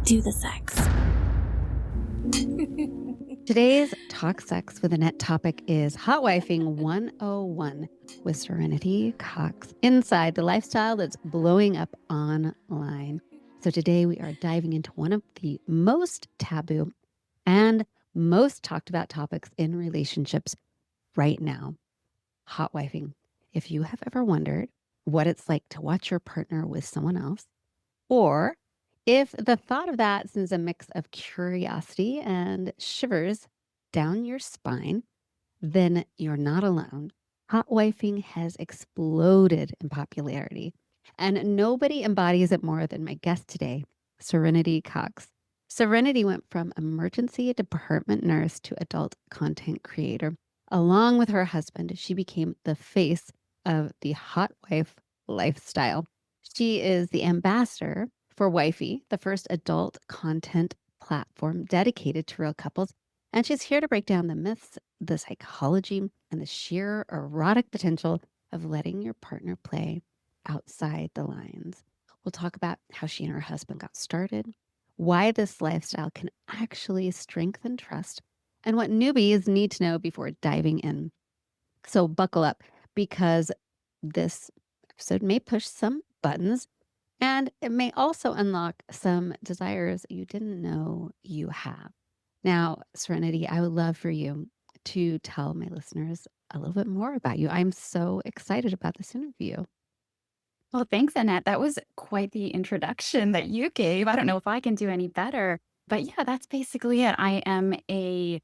do the sex. Today's Talk Sex with Annette topic is Hotwifing 101 with Serenity Cox inside the lifestyle that's blowing up online. So today we are diving into one of the most taboo and most talked about topics in relationships right now, hotwifing. If you have ever wondered what it's like to watch your partner with someone else, or if the thought of that sends a mix of curiosity and shivers down your spine, then you're not alone. Hotwifing has exploded in popularity, and nobody embodies it more than my guest today, Serenity Cox. Serenity went from emergency department nurse to adult content creator. Along with her husband, she became the face of the Hotwife lifestyle. She is the ambassador for Wifey, the first adult content platform dedicated to real couples. And she's here to break down the myths, the psychology, and the sheer erotic potential of letting your partner play outside the lines. We'll talk about how she and her husband got started, why this lifestyle can actually strengthen trust, and what newbies need to know before diving in. So buckle up, because this episode may push some buttons and it may also unlock some desires you didn't know you have. Now, Serenity, I would love for you to tell my listeners a little bit more about you. I'm so excited about this interview. Well, thanks, Annette. That was quite the introduction that you gave. I don't know if I can do any better, but yeah, that's basically it. I am a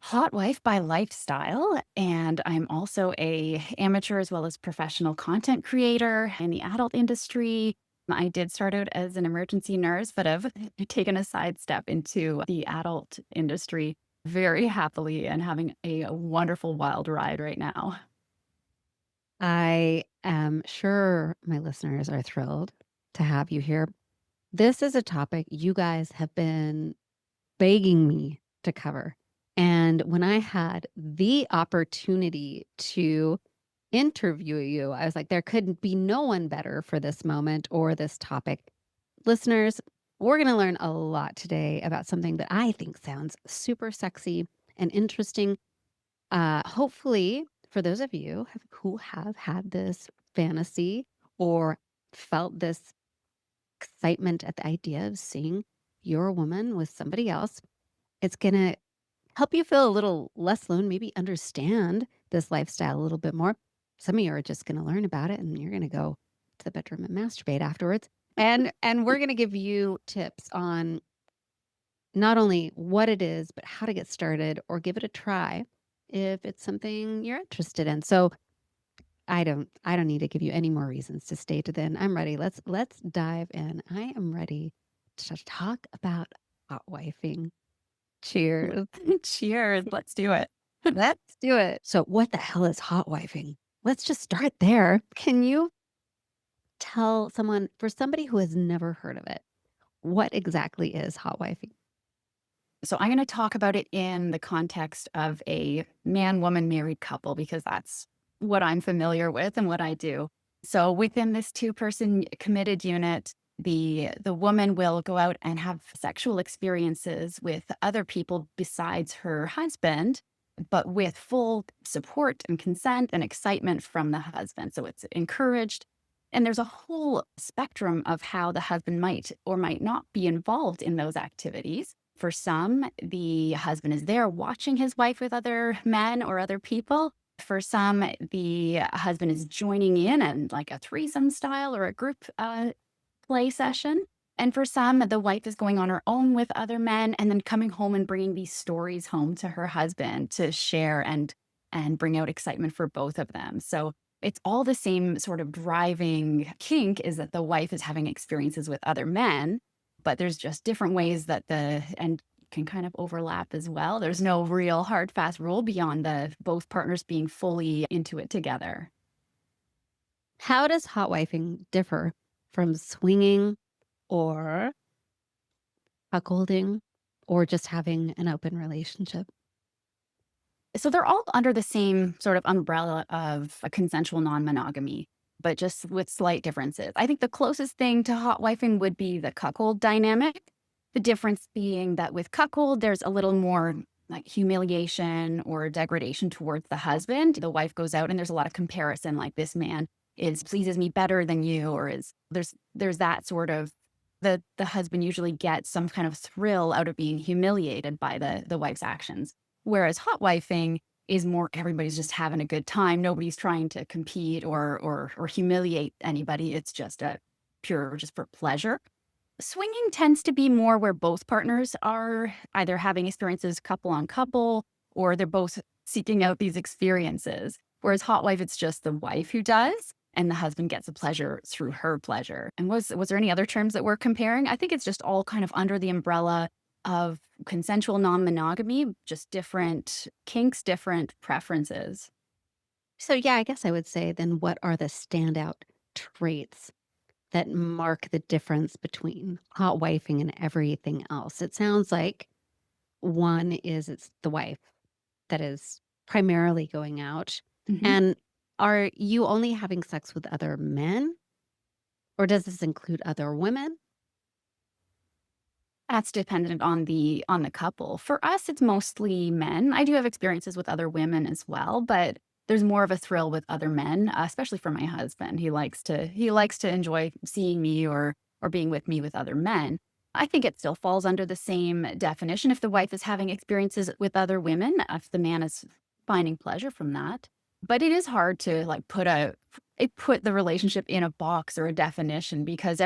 hot wife by lifestyle, and I'm also a amateur as well as professional content creator in the adult industry. I did start out as an emergency nurse, but have taken a sidestep into the adult industry very happily and having a wonderful wild ride right now. I am sure my listeners are thrilled to have you here. This is a topic you guys have been begging me to cover. And when I had the opportunity to interview you, I was like, there could be no one better for this moment or this topic. Listeners, we're going to learn a lot today about something that I think sounds super sexy and interesting. Hopefully, for those of you who have had this fantasy or felt this excitement at the idea of seeing your woman with somebody else, it's going to help you feel a little less alone, maybe understand this lifestyle a little bit more. Some of you are just going to learn about it and you're going to go to the bedroom and masturbate afterwards. And we're going to give you tips on not only what it is, but how to get started or give it a try if it's something you're interested in. So I don't need to give you any more reasons to stay to then. I'm ready. Let's dive in. I am ready to talk about hot wifing. Cheers. Cheers. Let's do it. Let's do it. So what the hell is hot wifing? Let's just start there. Can you tell someone, for somebody who has never heard of it, what exactly is hot wifing? So I'm going to talk about it in the context of a man-woman married couple because that's what I'm familiar with and what I do. So within this two-person committed unit, the woman will go out and have sexual experiences with other people besides her husband, but with full support and consent and excitement from the husband. So it's encouraged. And there's a whole spectrum of how the husband might or might not be involved in those activities. For some, the husband is there watching his wife with other men or other people. For some, the husband is joining in and like a threesome style or a group play session. And for some, the wife is going on her own with other men and then coming home and bringing these stories home to her husband to share and bring out excitement for both of them. So it's all the same sort of driving kink, is that the wife is having experiences with other men, but there's just different ways that and can kind of overlap as well. There's no real hard, fast rule beyond the both partners being fully into it together. How does hot wifing differ from swinging or cuckolding or just having an open relationship? So they're all under the same sort of umbrella of a consensual non-monogamy. but just with slight differences. I think the closest thing to hot wifing would be the cuckold dynamic. The difference being that with cuckold, there's a little more like humiliation or degradation towards the husband. The wife goes out and there's a lot of comparison, like this man is pleases me better than you, or is there's that sort of the husband usually gets some kind of thrill out of being humiliated by the wife's actions. Whereas hot wifing is more everybody's just having a good time. Nobody's trying to compete or humiliate anybody. It's just a pure just for pleasure. Swinging tends to be more where both partners are either having experiences couple on couple or they're both seeking out these experiences. Whereas hot wife, it's just the wife who does, and the husband gets a pleasure through her pleasure. And was there any other terms that we're comparing? I think it's just all kind of under the umbrella of consensual non-monogamy, just different kinks, different preferences. So, yeah, I guess I would say then what are the standout traits that mark the difference between hot wifing and everything else? It sounds like one is it's the wife that is primarily going out. Mhm. And are you only having sex with other men, or does this include other women? That's dependent on the couple. For us, it's mostly men. I do have experiences with other women as well, but there's more of a thrill with other men, especially for my husband. He likes to enjoy seeing me or being with me with other men. I think it still falls under the same definition if the wife is having experiences with other women, if the man is finding pleasure from that. But it is hard to like put the relationship in a box or a definition because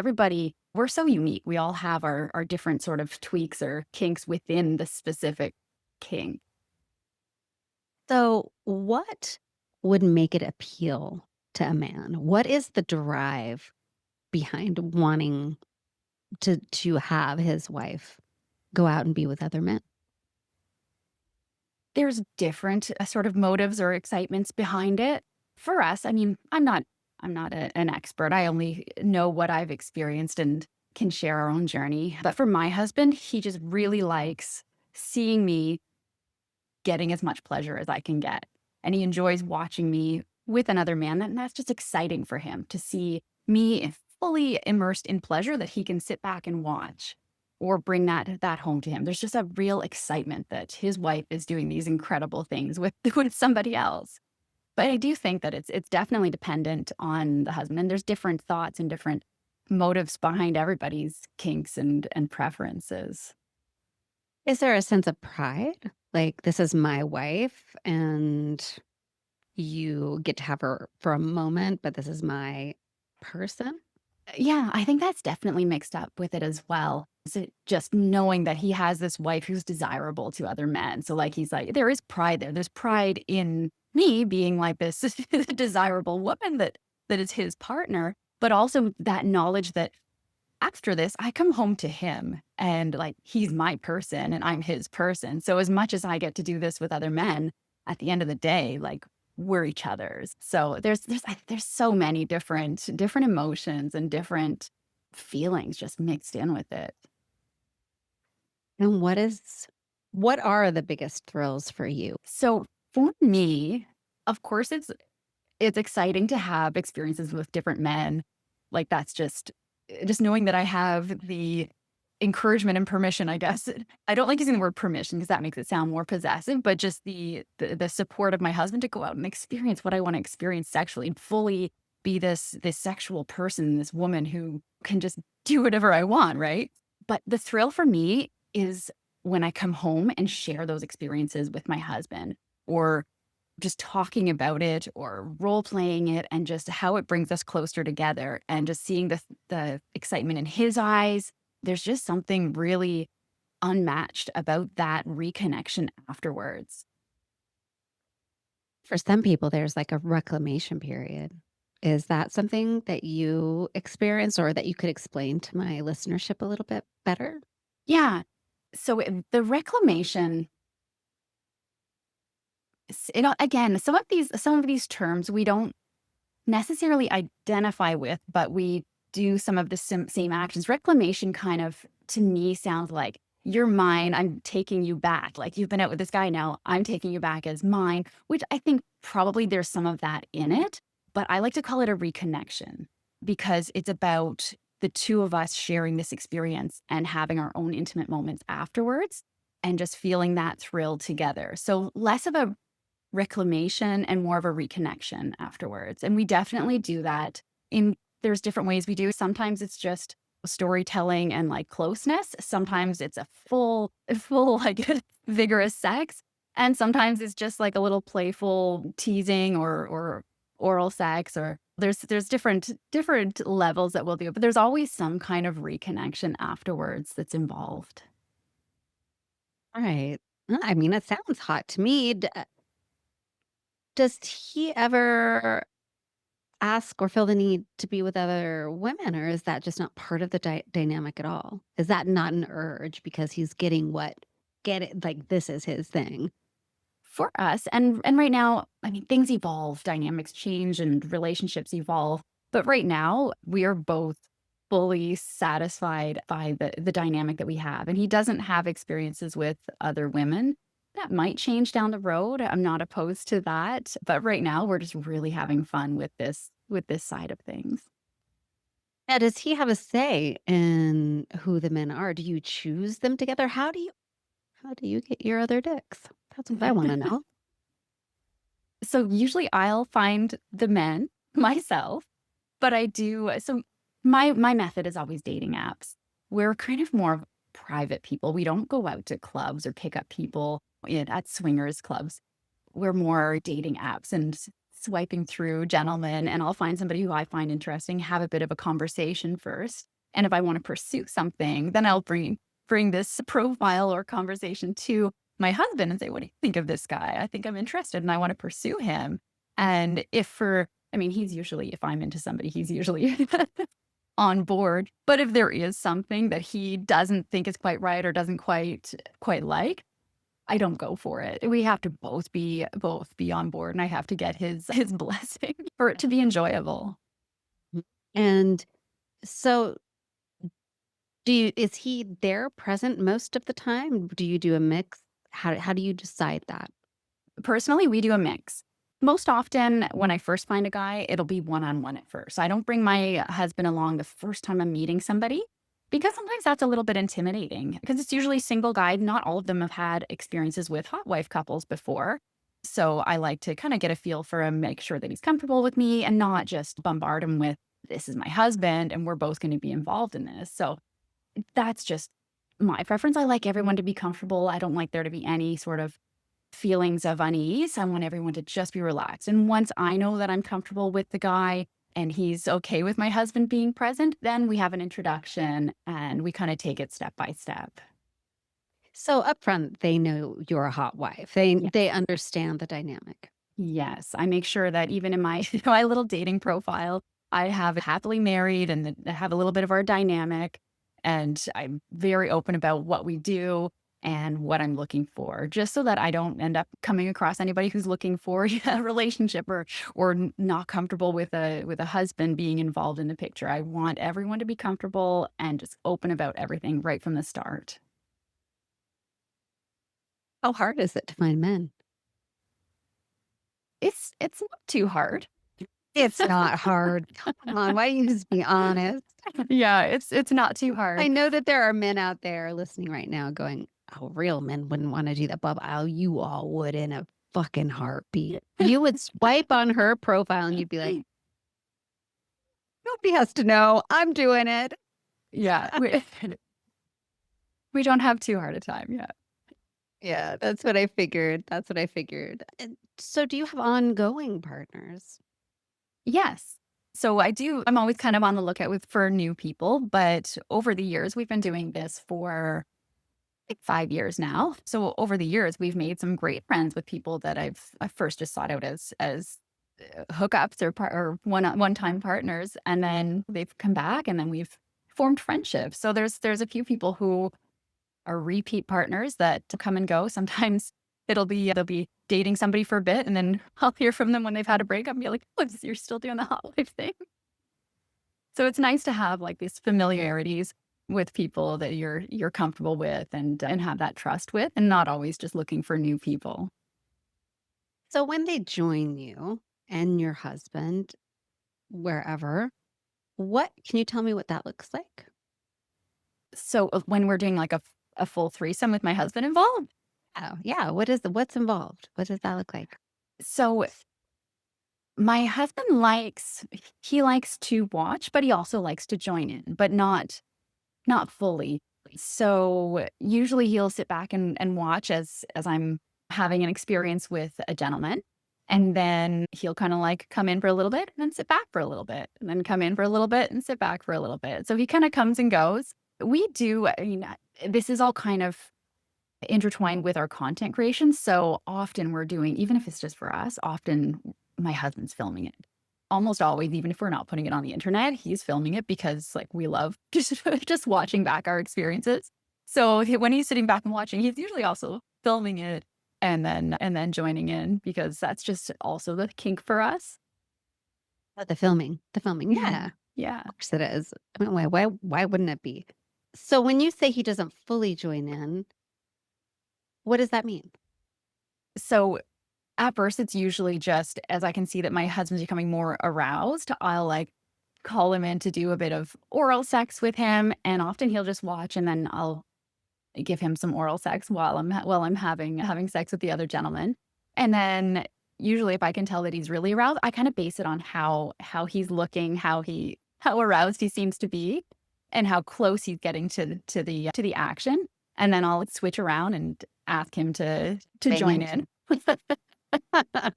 we're so unique. We all have our different sort of tweaks or kinks within the specific kink. So, what would make it appeal to a man? What is the drive behind wanting to have his wife go out and be with other men? There's different sort of motives or excitements behind it. For us, I mean, I'm not an expert. I only know what I've experienced and can share our own journey. But for my husband, he just really likes seeing me getting as much pleasure as I can get. And he enjoys watching me with another man. And that's just exciting for him to see me fully immersed in pleasure that he can sit back and watch or bring that home to him. There's just a real excitement that his wife is doing these incredible things with, with somebody else. But I do think that it's definitely dependent on the husband. And there's different thoughts and different motives behind everybody's kinks and preferences. Is there a sense of pride? Like, this is my wife and you get to have her for a moment, but this is my person? Yeah, I think that's definitely mixed up with it as well. Is it just knowing that he has this wife who's desirable to other men? So, like, he's like, there is pride there. There's pride in me being like this desirable woman that is his partner, but also that knowledge that after this, I come home to him and like he's my person and I'm his person. So as much as I get to do this with other men, at the end of the day, like we're each other's. So there's so many different emotions and different feelings just mixed in with it. And what are the biggest thrills for you? So for me, of course, it's exciting to have experiences with different men. Like that's just knowing that I have the encouragement and permission, I guess. I don't like using the word permission because that makes it sound more possessive, but just the support of my husband to go out and experience what I want to experience sexually and fully be this sexual person, this woman who can just do whatever I want, right? But the thrill for me is when I come home and share those experiences with my husband or just talking about it or role playing it and just how it brings us closer together and just seeing the excitement in his eyes. There's just something really unmatched about that reconnection afterwards. For some people, there's like a reclamation period. Is that something that you experience or that you could explain to my listenership a little bit better? Yeah. So the reclamation, again, some of these terms we don't necessarily identify with, but we do some of the same actions. Reclamation kind of, to me, sounds like you're mine. I'm taking you back. Like you've been out with this guy now. I'm taking you back as mine, which I think probably there's some of that in it. But I like to call it a reconnection because it's about the two of us sharing this experience and having our own intimate moments afterwards and just feeling that thrill together. So less of a reclamation and more of a reconnection afterwards. And we definitely do that in there's different ways we do. Sometimes it's just storytelling and like closeness. Sometimes it's a full like vigorous sex. And sometimes it's just like a little playful teasing or oral sex or there's different levels that we'll do, but there's always some kind of reconnection afterwards that's involved. Right. I mean, it sounds hot to me. Does he ever ask or feel the need to be with other women, or is that just not part of the dynamic at all? Is that not an urge because he's getting what get it like this is his thing? For us, and right now, I mean, things evolve, dynamics change, and relationships evolve. But right now, we are both fully satisfied by the dynamic that we have. And he doesn't have experiences with other women. That might change down the road. I'm not opposed to that. But right now, we're just really having fun with this side of things. Now, does he have a say in who the men are? Do you choose them together? How do you get your other dicks? That's what I want to know. So usually I'll find the men myself. But I do so my method is always dating apps. We're kind of more of private people. We don't go out to clubs or pick up people at swingers clubs. We're more dating apps and swiping through gentlemen, and I'll find somebody who I find interesting, have a bit of a conversation first. And if I want to pursue something, then I'll bring this profile or conversation to my husband and say, "What do you think of this guy? I think I'm interested and I want to pursue him." And if for I mean, he's usually if I'm into somebody, he's usually on board. But if there is something that he doesn't think is quite right or doesn't quite like, I don't go for it. We have to both be on board, and I have to get his blessing for it to be enjoyable. Mhm. And so is he there present most of the time? Do you do a mix? How do you decide that? Personally, we do a mix. Most often, when I first find a guy, it'll be one-on-one at first. I don't bring my husband along the first time I'm meeting somebody because sometimes that's a little bit intimidating because it's usually single guy. Not all of them have had experiences with hot wife couples before. So I like to kind of get a feel for him, make sure that he's comfortable with me and not just bombard him with, this is my husband and we're both going to be involved in this. So that's just my preference. I like everyone to be comfortable. I don't like there to be any sort of feelings of unease. I want everyone to just be relaxed. And once I know that I'm comfortable with the guy and he's okay with my husband being present, then we have an introduction and we kind of take it step by step. So up front, they know you're a hot wife. They Yeah. they understand the dynamic. Yes. I make sure that even in my my little dating profile, I have happily married and have a little bit of our dynamic. And I'm very open about what we do and what I'm looking for, just so that I don't end up coming across anybody who's looking for a relationship or not comfortable with a husband being involved in the picture. I want everyone to be comfortable and just open about everything right from the start. How hard is it to find men? It's not too hard. It's not hard. Come on, why don't you just be honest? Yeah, it's not too I hard. know that there are men out there listening right now going, "Oh, real men wouldn't wanna do that, Bob." Oh, you all would in a fucking heartbeat. You would swipe on her profile and you'd be like, "Nobody has to know. I'm doing it." Yeah, we don't have too hard a time. Yeah. Yeah, that's what I figured. That's what I figured. And so do you have ongoing partners? Yes. So I'm always kind of on the lookout for new people, but over the years, we've been doing this for like 5 years now. So over the years, we've made some great friends with people that I first just sought out as hookups or one time partners, and then they've come back, and then we've formed friendships. So there's a few people who are repeat partners that come and go. Sometimes they'll be dating somebody for a bit, and then I'll hear from them when they've had a breakup and be like, "Oh, you're still doing the hot wife thing." So it's nice to have like these familiarities with people that you're comfortable with and have that trust with, and not always just looking for new people. So when they join you and your husband, wherever. What can you tell me what that looks like? So, when we're doing, like, a full threesome with my husband involved? Oh, yeah. What's involved? What does that look like? So, my husband likes to watch, but he also likes to join in, but not fully. So, usually he'll sit back and watch as I'm having an experience with a gentleman, and then he'll kinda, like, come in for a little bit and then sit back for a little bit, and then come in for a little bit and sit back for a little bit. So he kinda comes and goes. We do I mean, this is all kind of intertwined with our content creation, so often we're doing even if it's just for us, often my husband's filming it. Almost always, even if we're not putting it on the internet, he's filming it because, like, we love just watching back our experiences. So, when he's sitting back and watching, he's usually also filming it and then joining in because that's just also the kink for us. Oh, the filming. Yeah, Mhm. Yeah. of course it is. I mean, why wouldn't it be? So when you say he doesn't fully join in, what does that mean? So, at first, it's usually just as I can see that my husband's becoming more aroused, I'll, like, call him in to do a bit of oral sex with him, and often he'll just watch, and then I'll give him some oral sex while I'm having sex with the other gentleman. And then usually if I can tell that he's really aroused, I kinda base it on how he's looking, how aroused he seems to be, and how close he's getting to the action. And then I'll switch around and ask him to Bang join into in.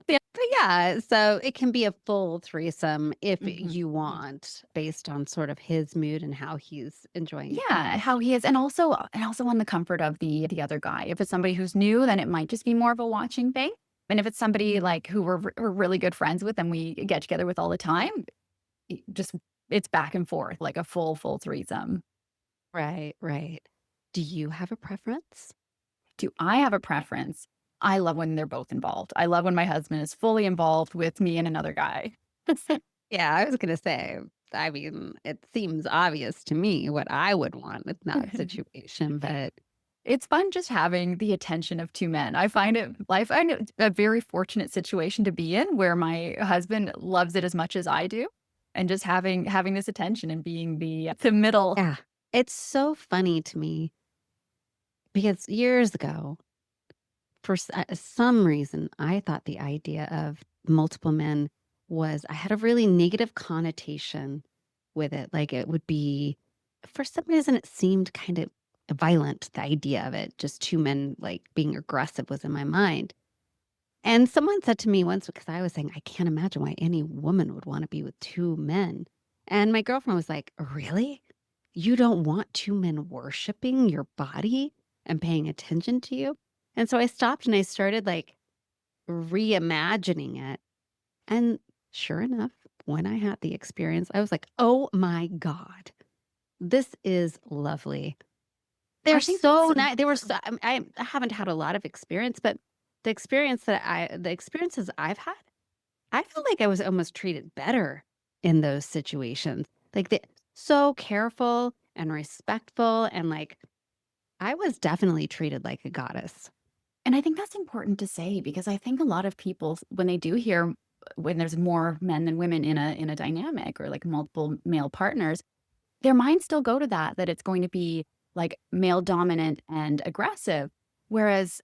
Yeah. But yeah, so it can be a full threesome if Mhm. you want, based on sort of his mood and how he's enjoying it. Yeah, how he is, and also on the comfort of the other guy. If it's somebody who's new, then it might just be more of a watching thing. And if it's somebody like who we're really good friends with and we get together with all the time, just it's back and forth like a full threesome. Right, right. Do you have a preference? Do I have a preference? I love when they're both involved. I love when my husband is fully involved with me and another guy. Yeah, I was gonna say, I mean, it seems obvious to me what I would want in that situation, but It's fun just having the attention of 2 men. I find it a very fortunate situation to be in where my husband loves it as much as I do, and just having this attention and being the middle. yeah, it's so funny to me because years ago, for some reason, I thought the idea of multiple men was I had a really negative connotation with it. Like it would be, for some reason, it seemed kind of violent, the idea of it. Just two men like being aggressive was in my mind. And someone said to me once, because I was saying, I can't imagine why any woman would want to be with two men. And my girlfriend was like, really? You don't want two men worshiping your body and paying attention to you? And so I stopped and I started like reimagining it. And sure enough, when I had the experience, I was like, oh my God, this is lovely. They're I think that's so nice. They were so, I haven't had a lot of experience, but the experiences I've had, I feel like I was almost treated better in those situations. Like they so careful and respectful and like I was definitely treated like a goddess. and I think that's important to say because I think a lot of people, when they do hear when there's more men than women in a dynamic or like multiple male partners, their minds still go to that it's going to be like male dominant and aggressive. Whereas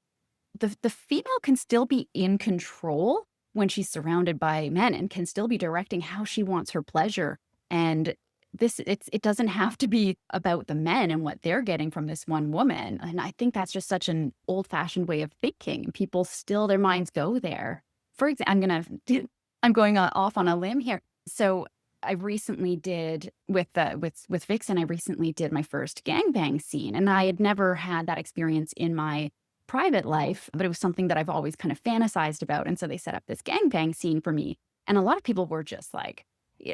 the female can still be in control when she's surrounded by men and can still be directing how she wants her pleasure. And it doesn't have to be about the men and what they're getting from this one woman. And I think that's just such an old-fashioned way of thinking. People still their minds go there. For example, I'm going off on a limb here. So I recently did with Vixen, I recently did my first gangbang scene, and I had never had that experience in my private life, but it was something that I've always kind of fantasized about, and so they set up this gangbang scene for me, and a lot of people were just like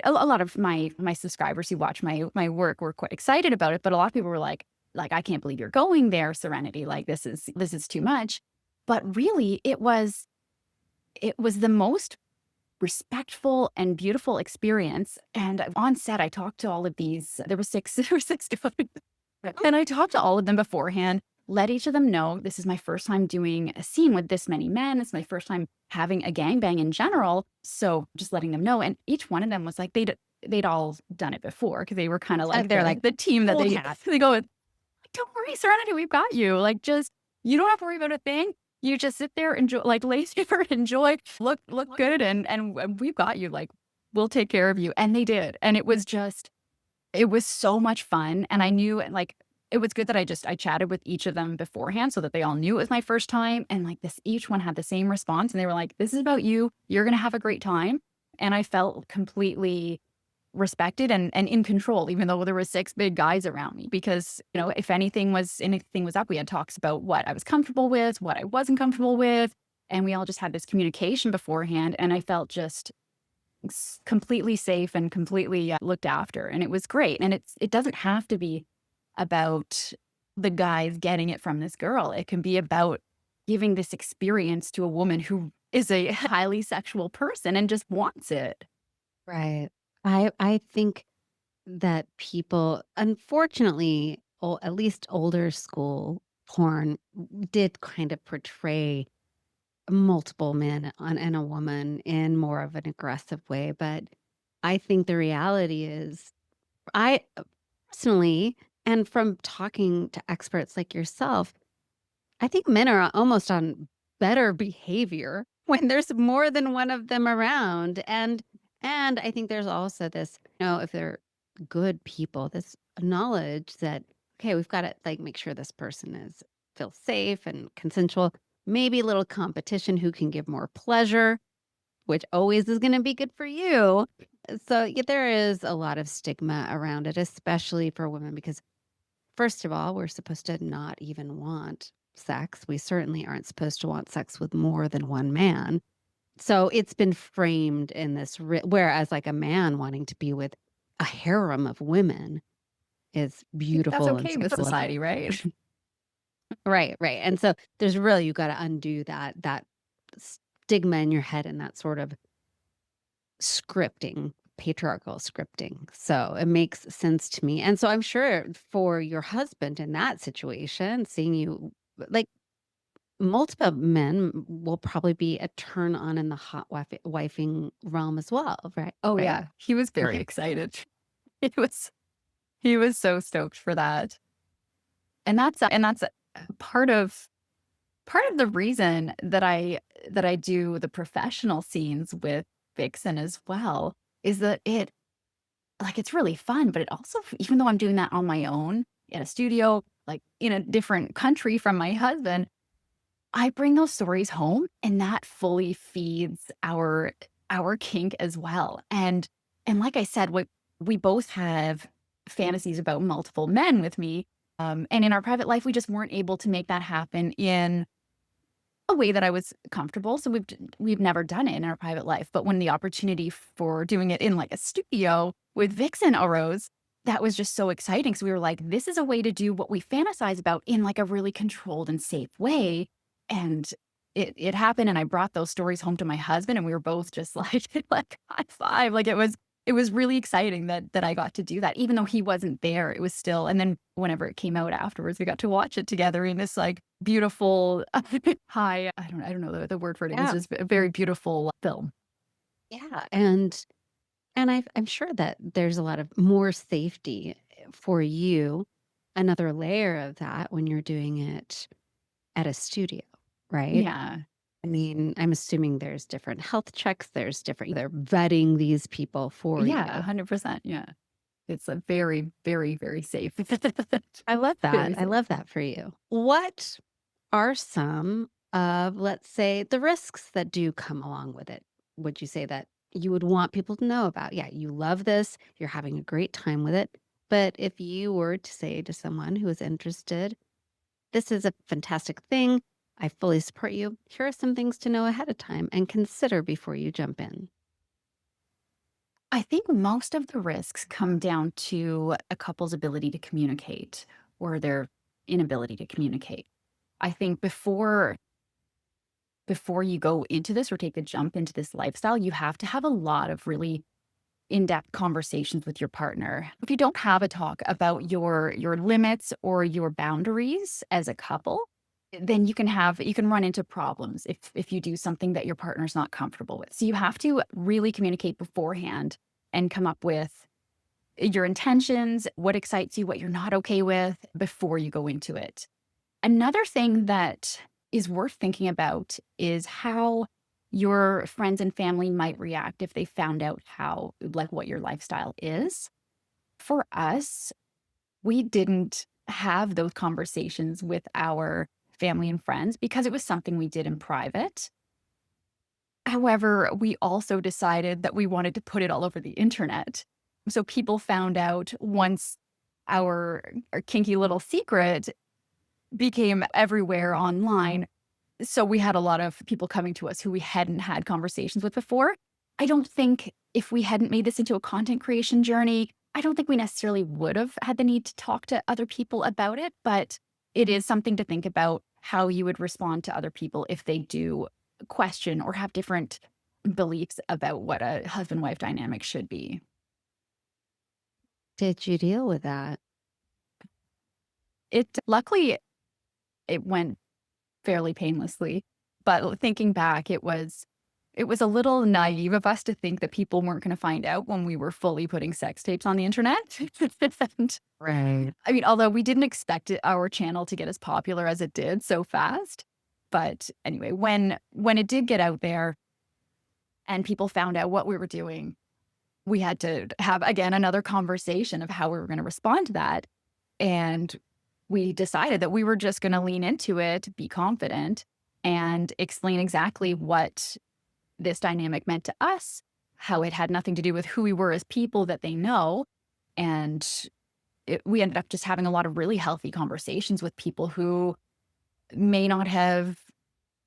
a lot of my subscribers who watch my work were quite excited about it, but a lot of people were like, "I can't believe you're going there, Serenity, like, this is too much." But really, it was the most respectful and beautiful experience, and on set, I talked to all of these there were 6 there were 6 different and I talked to all of them beforehand, let each of them know this is my first time doing a scene with this many men. It's my first time having a gangbang in general. So just letting them know. And each one of them was like, they'd all done it before because they were kind of like They're like the team that old hat. they go with. Don't worry, Serenity, we've got you. Like, just you don't have to worry about a thing. You just sit there, enjoy, like, lay safer, enjoy, look good, and we've got you. Like, we'll take care of you. And they did. And it was so much fun. And I knew, like, it was good that I chatted with each of them beforehand so that they all knew it was my first time. And like this, each one had the same response. And they were like, this is about you. You're gonna have a great time. And I felt completely respected and in control, even though there were 6 big guys around me, because, if anything was up, we had talks about what I was comfortable with, what I wasn't comfortable with, and we all just had this communication beforehand, and I felt just completely safe and completely looked after, and it was great. And it doesn't have to be about the guys getting it from this girl. It can be about giving this experience to a woman who is a highly sexual person and just wants it. Right. I think that people, unfortunately, at least older school porn did kind of portray multiple men and a woman in more of an aggressive way. But I think the reality is, I personally, and from talking to experts like yourself, I think men are almost on better behavior when there's more than one of them around. And I think there's also this, if they're good people, this knowledge that, okay, we've got to like make sure this person is feels safe and consensual. Maybe a little competition who can give more pleasure, which always is going to be good for you. So yeah, there is a lot of stigma around it, especially for women, because first of all, we're supposed to not even want sex. We certainly aren't supposed to want sex with more than one man. So it's been framed in this, whereas like a man wanting to be with a harem of women is That's beautiful and okay with successful. society, right? Right, right. And so there's really, you got to undo that stigma in your head and that sort of scripting, patriarchal scripting. So it makes sense to me. And so I'm sure for your husband in that situation, seeing you like multiple men will probably be a turn on in the wifing realm as well, right? Oh, Right. yeah. He was very Okay. excited. He was he was so stoked for that. And that's part of the reason that I do the professional scenes with Vixen as well, is that it's really fun, but it also, even though I'm doing that on my own in a studio, like in a different country from my husband, I bring those stories home, and that fully feeds our kink as well. And like I said, we both have fantasies about multiple men with me. And in our private life, we just weren't able to make that happen in a way that I was comfortable. So we've never done it in our private life. But when the opportunity for doing it in like a studio with Vixen arose, that was just so exciting. So we were like, this is a way to do what we fantasize about in like a really controlled and safe way. And it happened, and I brought those stories home to my husband, and we were both just like high five. Like it was really exciting that I got to do that, even though he wasn't there. It was still, and then whenever it came out afterwards, we got to watch it together in this like beautiful high. I don't know the word for it. It was Yeah. just a very beautiful film. Yeah. And I'm sure that there's a lot of more safety for you, another layer of that when you're doing it at a studio, right? Yeah, I mean, I'm assuming there's different health checks, they're vetting these people for yeah, you. 100%. Yeah, it's a very, very, very safe. I love that. Very I safe. love that for you. What are some of, let's say, the risks that do come along with it? Would you say that you would want people to know about? Yeah, you love this, you're having a great time with it. But if you were to say to someone who is interested, this is a fantastic thing, I fully support you. Here are some things to know ahead of time and consider before you jump in. I think most of the risks come down to a couple's ability to communicate or their inability to communicate. I think before you go into this or take the jump into this lifestyle, you have to have a lot of really in-depth conversations with your partner. If you don't have a talk about your limits or your boundaries as a couple, then you can run into problems if you do something that your partner's not comfortable with. So you have to really communicate beforehand and come up with your intentions, what excites you, what you're not okay with before you go into it. Another thing that is worth thinking about is how your friends and family might react if they found out how, like, what your lifestyle is. For us, we didn't have those conversations with our family and friends because it was something we did in private. However, we also decided that we wanted to put it all over the internet. So people found out once our kinky little secret became everywhere online. So we had a lot of people coming to us who we hadn't had conversations with before. I don't think if we hadn't made this into a content creation journey, I don't think we necessarily would have had the need to talk to other people about it, but it is something to think about how you would respond to other people if they do question or have different beliefs about what a husband-wife dynamic should be. Did you deal with that? It luckily it went fairly painlessly, but thinking back, it was a little naive of us to think that people weren't gonna find out when we were fully putting sex tapes on the internet. And, Right. I mean, although we didn't expect our channel to get as popular as it did so fast, but anyway, when it did get out there and people found out what we were doing, we had to have, again, another conversation of how we were gonna respond to that, and we decided that we were just gonna lean into it, be confident, and explain exactly what this dynamic meant to us, how it had nothing to do with who we were as people that they know. And we ended up just having a lot of really healthy conversations with people who may not have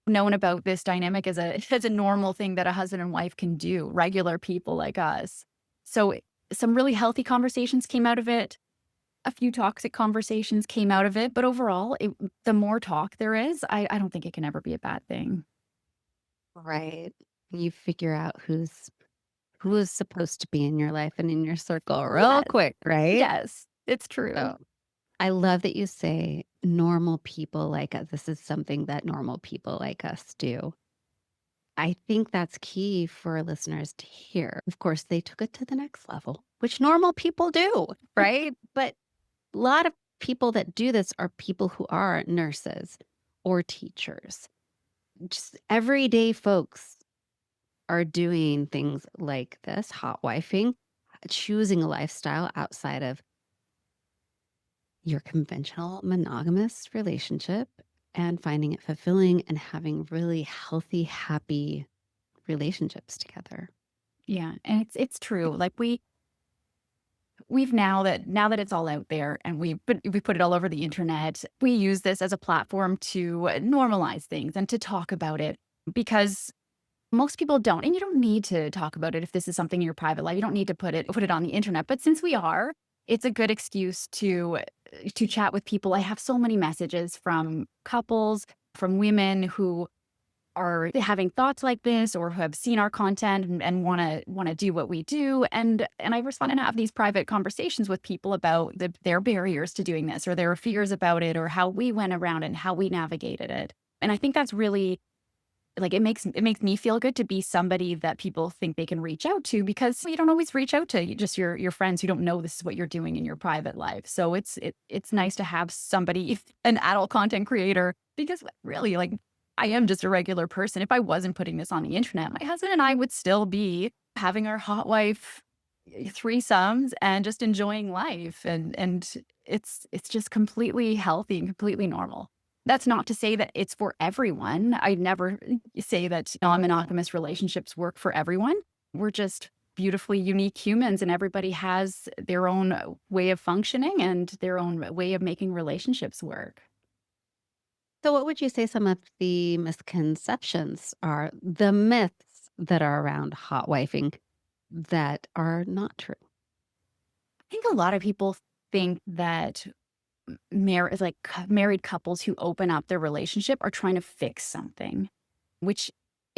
known about this dynamic as a as a normal thing that a husband and wife can do, regular people like us. So some really healthy conversations came out of it. A few toxic conversations came out of it, but overall, the more talk there is, I don't think it can ever be a bad thing. Right. You figure out who is supposed to be in your life and in your circle real Yes. quick, right? Yes, it's true. So I love that you say normal people like us. This is something that normal people like us do. I think that's key for listeners to hear. Of course, they took it to the next level, which normal people do, right? But a lot of people that do this are people who are nurses or teachers. Just everyday folks are doing things like this, hot wifing, choosing a lifestyle outside of your conventional monogamous relationship and finding it fulfilling and having really healthy, happy relationships together. Yeah, and it's true. Like we've now that it's all out there and we put it all over the internet, we use this as a platform to normalize things and to talk about it because most people don't. And you don't need to talk about it if this is something in your private life. You don't need to put it on the internet. But since we are, it's a good excuse to chat with people. I have so many messages from couples, from women who are having thoughts like this or who have seen our content and wanna do what we do, and I just wanna have these private conversations with people about their barriers to doing this or their fears about it or how we went around and how we navigated it. And I think that's really like, it makes me feel good to be somebody that people think they can reach out to because you don't always reach out to just your friends who don't know this is what you're doing in your private life. So it's nice to have somebody, if an adult content creator, because really, like, I am just a regular person. If I wasn't putting this on the internet, my husband and I would still be having our hot wife threesomes and just enjoying life, and it's just completely healthy and completely normal. That's not to say that it's for everyone. I never say that non-monogamous relationships work for everyone. We're just beautifully unique humans, and everybody has their own way of functioning and their own way of making relationships work. So, what would you say some of the misconceptions are, the myths that are around hot wifing that are not true? I think a lot of people think that married couples who open up their relationship are trying to fix something, which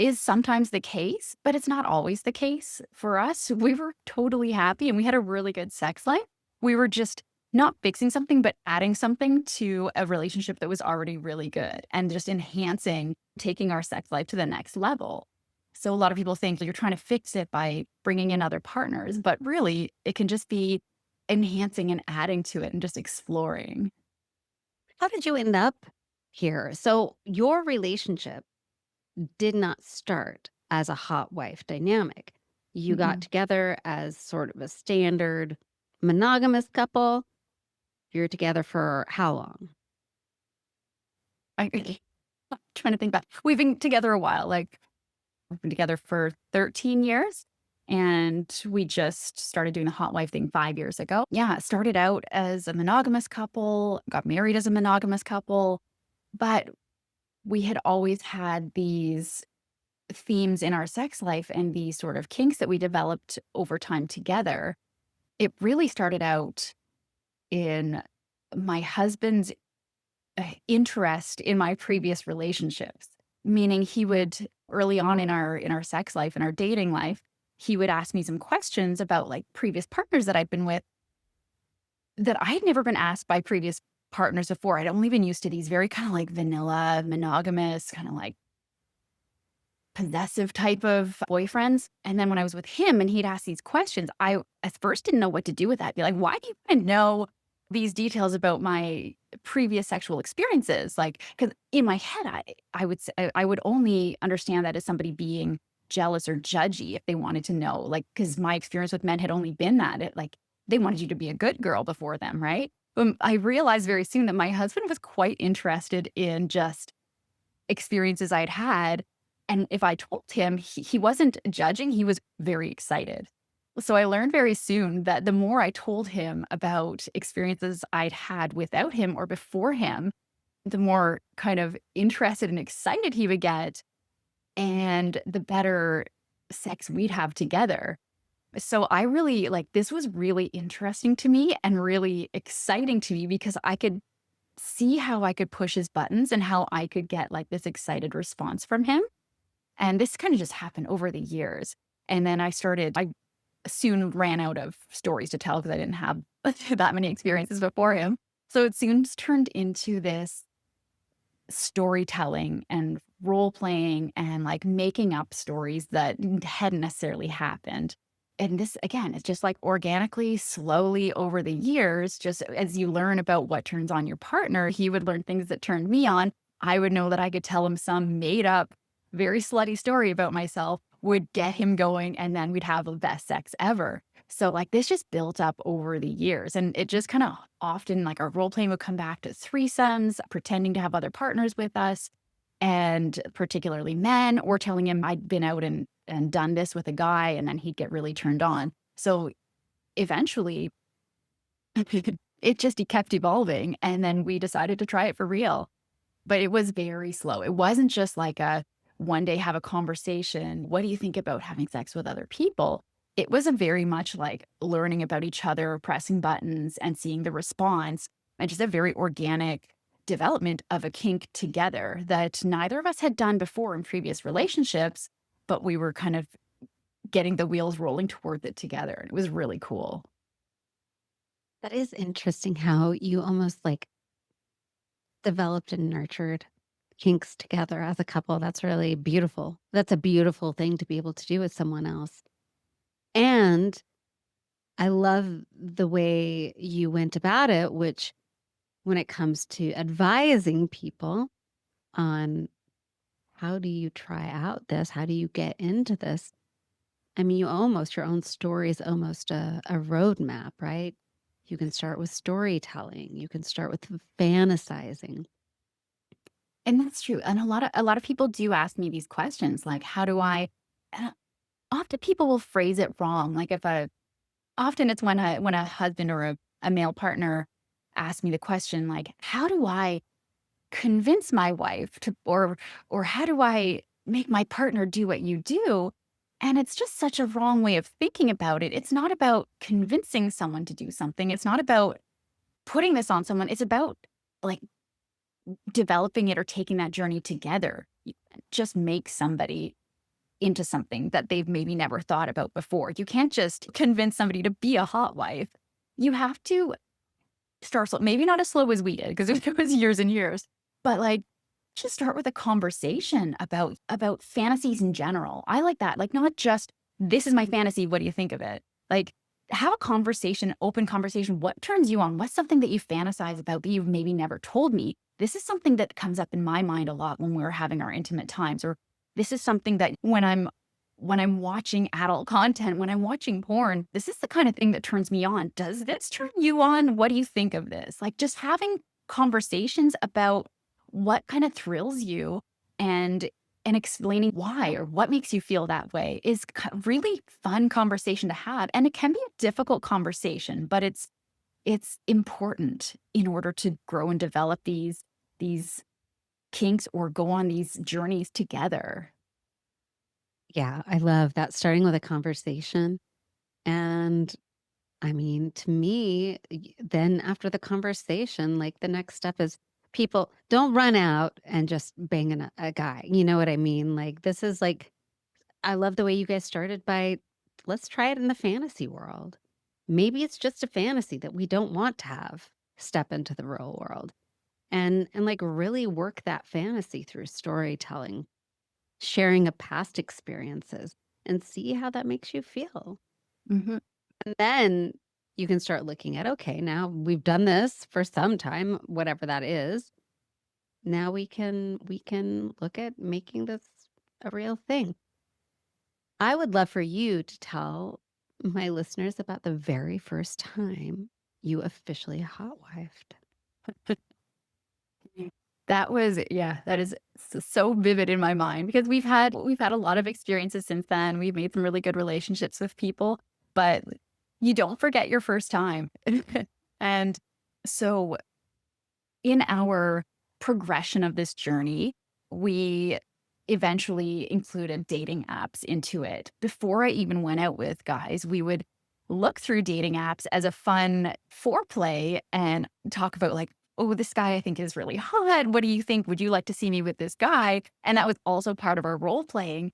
is sometimes the case, but it's not always the case. For us, we were totally happy and we had a really good sex life. We were just not fixing something, but adding something to a relationship that was already really good and just enhancing, taking our sex life to the next level. So a lot of people think that you're trying to fix it by bringing in other partners, but really it can just be enhancing and adding to it and just exploring. How did you end up here? So, your relationship did not start as a hot wife dynamic. You got Mm-mm. together as sort of a standard monogamous couple. You're together for how long? I'm trying to think back. We've been together a while. Like we've been together for 13 years. And we just started doing the hot wife thing 5 years ago. Yeah, it started out as a monogamous couple, got married as a monogamous couple, but we had always had these themes in our sex life and these sort of kinks that we developed over time together. It really started out in my husband's interest in my previous relationships, meaning he would early on in our sex life and our dating life, he would ask me some questions about like previous partners that I'd been with that I had never been asked by previous partners before. I'd only been used to these very kind of like vanilla, monogamous, kind of like possessive type of boyfriends. And then when I was with him and he'd ask these questions, I at first didn't know what to do with that. Be like, why do you want to know these details about my previous sexual experiences? Like, because in my head, I would say, I would only understand that as somebody being jealous or judgy if they wanted to know. Like, because my experience with men had only been that like they wanted you to be a good girl before them, right? I realized very soon that my husband was quite interested in just experiences I'd had. And if I told him, he wasn't judging, he was very excited. So I learned very soon that the more I told him about experiences I'd had without him or before him, the more kind of interested and excited he would get, and the better sex we'd have together. So I really like this was really interesting to me and really exciting to me because I could see how I could push his buttons and how I could get like this excited response from him. And this kind of just happened over the years. And then I soon ran out of stories to tell because I didn't have that many experiences before him. So it soon just turned into this storytelling and role playing and like making up stories that hadn't necessarily happened. And this, again, it's just like organically, slowly over the years, just as you learn about what turns on your partner, he would learn things that turned me on. I would know that I could tell him some made up, very slutty story about myself, would get him going, and then we'd have the best sex ever. So, like, this just built up over the years, and it just kinda often like, our role playing would come back to threesomes, pretending to have other partners with us, and particularly men, or telling him I'd been out and done this with a guy, and then he'd get really turned on. So, eventually, it just kept evolving, and then we decided to try it for real. But it was very slow. It wasn't just like a one day have a conversation. What do you think about having sex with other people? It was a very much like learning about each other, pressing buttons and seeing the response, and just a very organic development of a kink together that neither of us had done before in previous relationships, but we were kind of getting the wheels rolling towards it together. And it was really cool. That is interesting how you almost like developed and nurtured kinks together as a couple. That's really beautiful. That's a beautiful thing to be able to do with someone else. And I love the way you went about it, which when it comes to advising people on how do you try out this? How do you get into this? I mean, your own story is almost a roadmap, right? You can start with storytelling. You can start with fantasizing. And that's true. And a lot of people do ask me these questions like, how do I and often people will phrase it wrong. Like if a often it's when a husband or a male partner asks me the question like, how do I convince my wife to or how do I make my partner do what you do? And it's just such a wrong way of thinking about it. It's not about convincing someone to do something. It's not about putting this on someone. It's about like developing it or taking that journey together. You can't just make somebody. into something that they've maybe never thought about before. You can't just convince somebody to be a hot wife. You have to start slow, maybe not as slow as we did because it was years and years, but like just start with a conversation about fantasies in general. I like that. Like not just this is my fantasy, what do you think of it? Like have a conversation, open conversation. What turns you on? What's something that you fantasize about that you've maybe never told me? This is something that comes up in my mind a lot when we're having our intimate times, or this is something that when I'm watching adult content, when I'm watching porn, this is the kind of thing that turns me on. Does this turn you on? What do you think of this? Like just having conversations about what kind of thrills you and and explaining why or what makes you feel that way is really fun conversation to have. And it can be a difficult conversation, but it's important in order to grow and develop these kinks or go on these journeys together. Yeah, I love that, starting with a conversation. And I mean, to me, then after the conversation, like the next step is people don't run out and just bang a guy. You know what I mean? Like, this is like, I love the way you guys started by let's try it in the fantasy world. Maybe it's just a fantasy that we don't want to have step into the real world, and like really work that fantasy through storytelling, sharing of past experiences, and see how that makes you feel. Mhm. And then you can start looking at, okay, now we've done this for some time, whatever that is. Now we can look at making this a real thing. I would love for you to tell my listeners about the very first time you officially hot-wifed. That was yeah, that is so vivid in my mind because we've had a lot of experiences since then. We've made some really good relationships with people, but you don't forget your first time. And so in our progression of this journey, we eventually included dating apps into it. Before I even went out with guys, we would look through dating apps as a fun foreplay and talk about, like, oh, this guy I think is really hot. What do you think? Would you like to see me with this guy? And that was also part of our role playing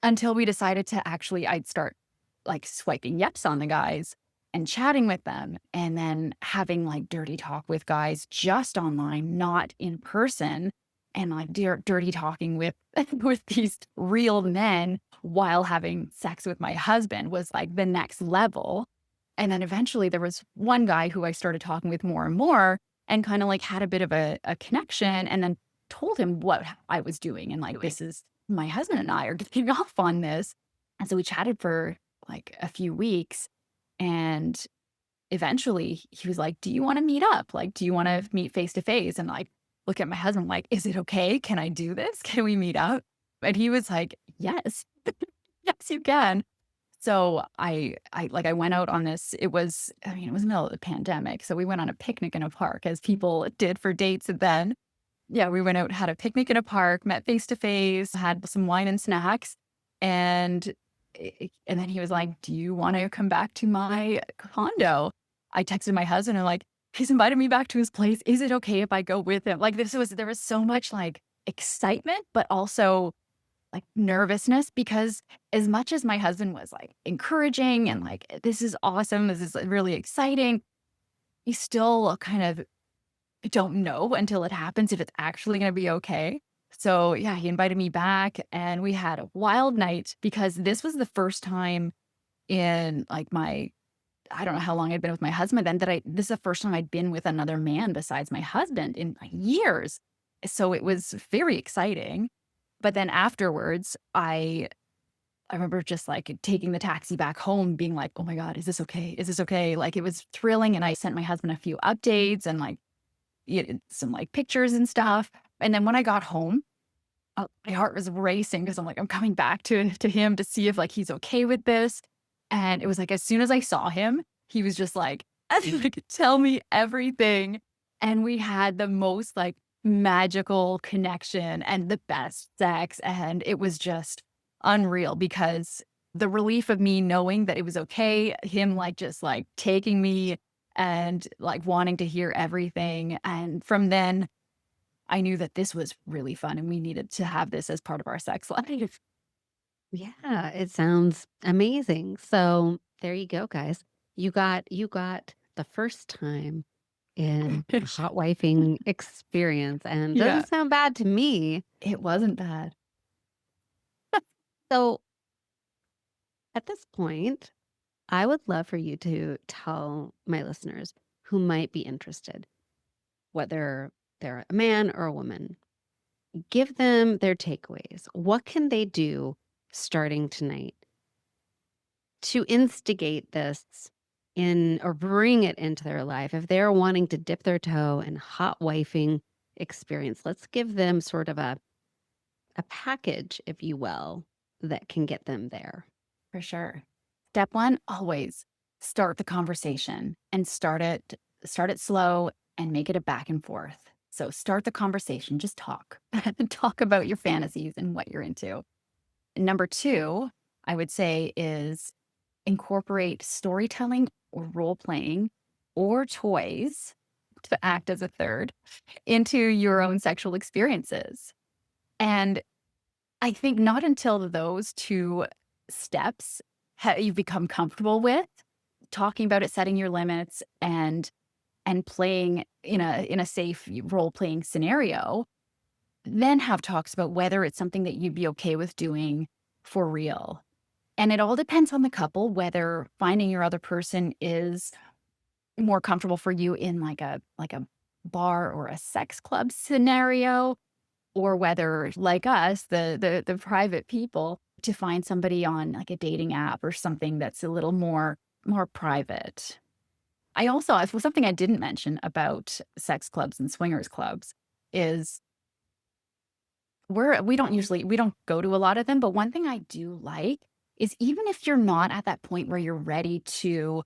until we decided to actually I'd start, like, swiping yes on the guys and chatting with them, and then having, like, dirty talk with guys just online, not in person, and, like, dirty talking with with these real men while having sex with my husband was, like, the next level. And then eventually there was one guy who I started talking with more and more and kinda, like, had a bit of a connection, and then told him what I was doing and, like, "This is my husband and I are getting off on this." And so we chatted for like a few weeks, and eventually he was like, "Do you want to meet up? Like, do you want to meet face to face?" And like, look at my husband, like, "Is it okay? Can I do this? Can we meet up?" And he was like, "Yes, yes, you can." So I went out on this. It was, I mean, it was the middle of the pandemic. So we went on a picnic in a park as people did for dates then. Yeah, we went out, had a picnic in a park, met face to face, had some wine and snacks, and and then he was like, "Do you wanna come back to my condo?" I texted my husband and like, "He's invited me back to his place. Is it okay if I go with him?" Like, there was so much, like, excitement, but also, like, nervousness because as much as my husband was, like, encouraging and like, "This is awesome. This is really exciting," he still kind of don't know until it happens if it's actually gonna be okay. So, yeah, he invited me back, and we had a wild night because this was the first time in, like, my I don't know how long I'd been with my husband then that I this is the first time I'd been with another man besides my husband in, like, years. So, it was very exciting. But then afterwards, I remember just, like, taking the taxi back home being like, "Oh my god, is this okay? Is this okay?" Like, it was thrilling, and I sent my husband a few updates and, like, some, like, pictures and stuff, and then when I got home, my heart was racing because 'cause I'm like, I'm coming back to him to see if, like, he's okay with this, and it was like, as soon as I saw him, he was just like, like, "Tell me everything," and we had the most, like, magical connection and the best sex, and it was just unreal because the relief of me knowing that it was okay, him, like, just, like, taking me and, like, wanting to hear everything, and from then, I knew that this was really fun and we needed to have this as part of our sex life. Yeah, it sounds amazing. So there you go, guys. You got the first time in a hot wifing experience, and Yeah, doesn't sound bad to me. it wasn't bad. So at this point, I would love for you to tell my listeners who might be interested, whether they're a man or a woman, give them their takeaways. What can they do starting tonight to instigate this in or bring it into their life if they're wanting to dip their toe in hot wifing experience? Let's give them sort of a package, if you will, that can get them there. For sure. Step one, always start the conversation and start it slow and make it a back and forth. So start the conversation, just talk. Talk about your fantasies and what you're into. Number two, I would say is incorporate storytelling or role playing or toys to act as a third into your own sexual experiences. And I think not until those two steps you become comfortable with talking about it, setting your limits, and playing in a safe role playing scenario, then have talks about whether it's something that you'd be okay with doing for real. And it all depends on the couple whether finding your other person is more comfortable for you in like a bar or a sex club scenario, or whether, like us, the private people, to find somebody on, like, a dating app or something that's a little more private. I also something I didn't mention about sex clubs and swingers clubs is we don't go to a lot of them, but one thing I do like is even if you're not at that point where you're ready to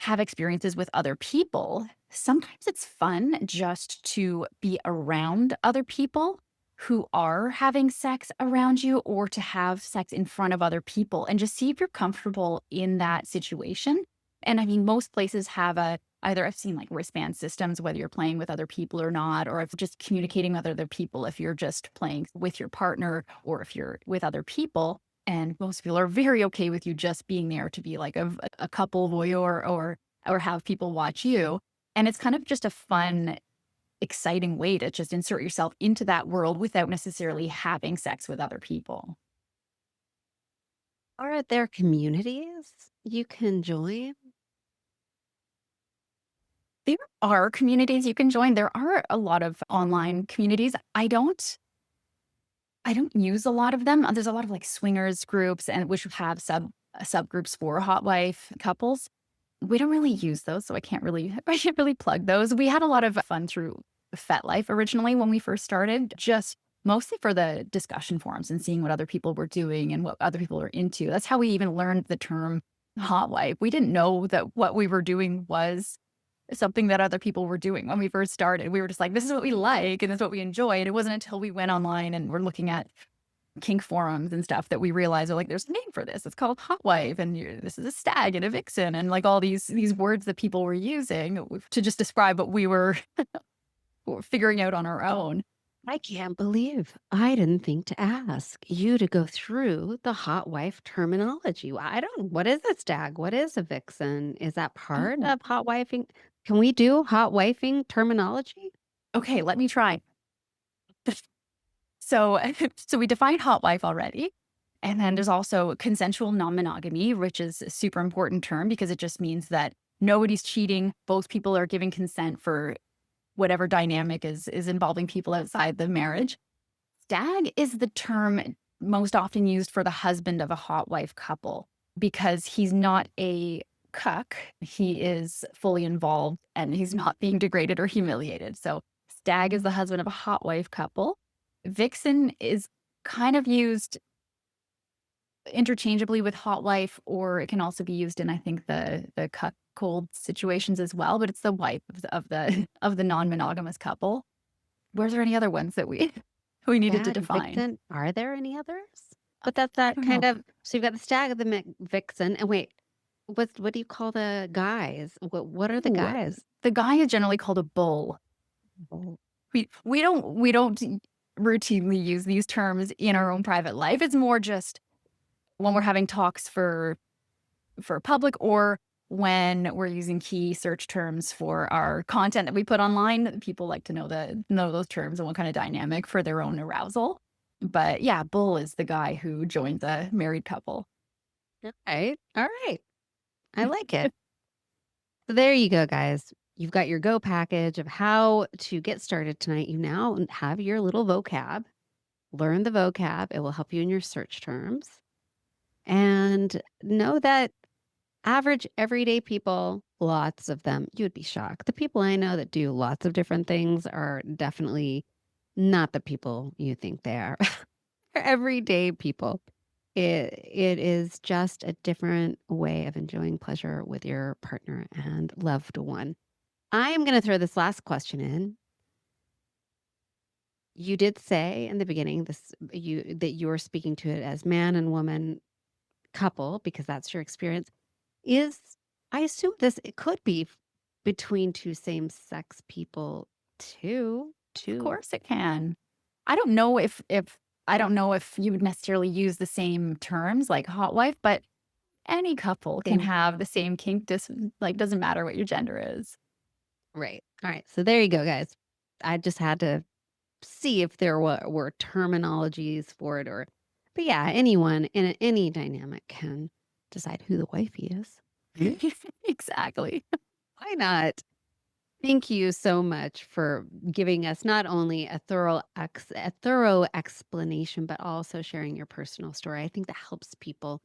have experiences with other people, sometimes it's fun just to be around other people who are having sex around you, or to have sex in front of other people and just see if you're comfortable in that situation. And I mean, most places have either I've seen like wristband systems, whether you're playing with other people or not, or if just communicating with other people, if you're just playing with your partner or if you're with other people. And most people are very okay with you just being there to be like a couple voyeur, or have people watch you. And it's kind of just a fun, exciting way to just insert yourself into that world without necessarily having sex with other people. Are there communities you can join? There are communities you can join. There are a lot of online communities. I don't use a lot of them. There's a lot of like swingers groups and which have subgroups for hot wife couples. We don't really use those, so I can't really plug those. We had a lot of fun through FetLife originally when we first started, just mostly for the discussion forums and seeing what other people were doing and what other people are into. That's how we even learned the term hot wife. We didn't know that what we were doing was something that other people were doing when we first started. We were just like, this is what we like and this is what we enjoy. And it wasn't until we went online and we're looking at kink forums and stuff that we realized, oh, like, there's a name for this. It's called hot wife, and this is a stag and a vixen, and like all these words that people were using to just describe what we were figuring out on our own. I can't believe I didn't think to ask you to go through the hot wife terminology. I don't, what is a stag? What is a vixen? Is that part Oh, of hot wifing? Can we do hot wifing terminology? okay, let me try. So, so we defined hot wife already. And then there's also consensual non-monogamy, which is a super important term because it just means that nobody's cheating. Both people are giving consent for whatever dynamic is involving people outside the marriage. Stag is the term most often used for the husband of a hot wife couple because he's not a cuck. He is fully involved and he's not being degraded or humiliated. So, stag is the husband of a hot wife couple. Vixen is kind of used interchangeably with hot wife, or it can also be used in, I think, the cuckold situations as well, but it's the wife of the of the non-monogamous couple. Were there any other ones that we we needed to Stag, define? vixen. Are there any others? Uh, But that's I that don't kind know. of, so you've got the stag, the vixen, and wait, what do you call the guys? What are the Ooh, guys? the guy is generally called a bull. Oh, We don't routinely use these terms in our own private life. It's more just when we're having talks for public, or when we're using key search terms for our content that we put online. People like to know those terms and what kind of dynamic for their own arousal. But yeah, bull is the guy who joined the married couple. Okay. All right. I like it. So there you go, guys. You've got your go package of how to get started tonight. You now have your little vocab. Learn the vocab. It will help you in your search terms. And know that average everyday people, lots of them, you would be shocked. The people I know that do lots of different things are definitely not the people you think they are. They're everyday people. It is just a different way of enjoying pleasure with your partner and loved one. I am going to throw this last question in. You did say in the beginning that you were speaking to it as man and woman couple because that's your experience. Is I assume it could be between two same-sex people too, Of too. course it can. I don't know if I don't know if you would necessarily use the same terms like hot wife, but any couple can Same. have the same kink. Like, doesn't matter what your gender is. Right. All right. So there you go, guys. I just had to see if there were terminologies for it but yeah, anyone in any dynamic can decide who the wifey is. Exactly. Why not? Thank you so much for giving us not only a thorough explanation, but also sharing your personal story. I think that helps people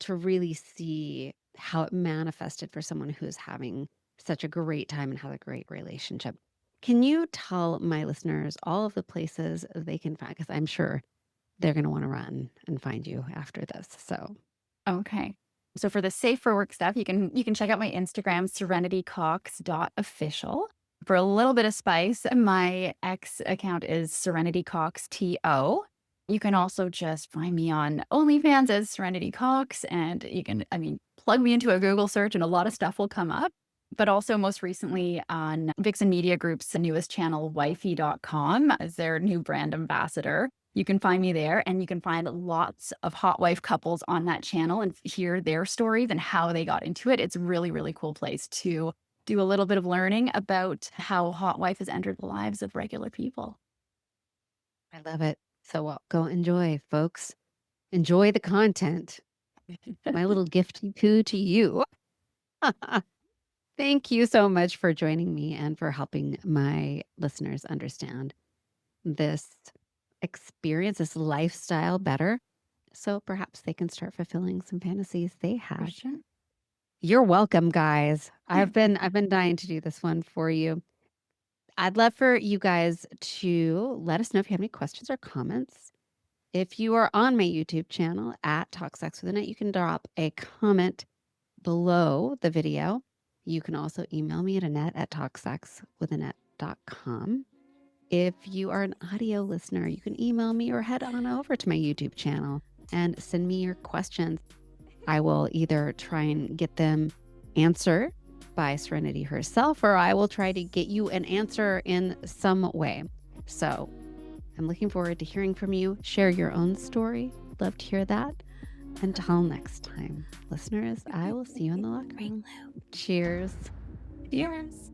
to really see how it manifested for someone who's having such a great time and has a great relationship. Can you tell my listeners all of the places they can find? Because I'm sure they're going to want to run and find you after this. So, Okay. So for the safe for work stuff, you can check out my Instagram, serenitycox.official. For a little bit of spice, my ex account is Serenity Cox TO. You can also just find me on OnlyFans as Serenity Cox, and you can, plug me into a Google search and a lot of stuff will come up. But also most recently on Vixen Media Group's newest channel, wifey.com, as their new brand ambassador. You can find me there, and you can find lots of hot wife couples on that channel and hear their stories and how they got into it. It's a really, really cool place to do a little bit of learning about how hot wife has entered the lives of regular people. I love it. So, well, go enjoy, folks. Enjoy the content. My little gift to you. Thank you so much for joining me and for helping my listeners understand this experience, this lifestyle better. So perhaps they can start fulfilling some fantasies they For had. sure. You're welcome, guys. I've been dying to do this one for you. I'd love for you guys to let us know if you have any questions or comments. If you are on my YouTube channel at Talk Sex with Annette, you can drop a comment below the video. You can also email me at annette@talksexwithannette.com. If you are an audio listener, you can email me or head on over to my YouTube channel and send me your questions. I will either try and get them answered by Serenity herself, or I will try to get you an answer in some way. So I'm looking forward to hearing from you. Share your own story. Love to hear that. Until next time, listeners, I will see you in the locker room. Cheers. Cheers.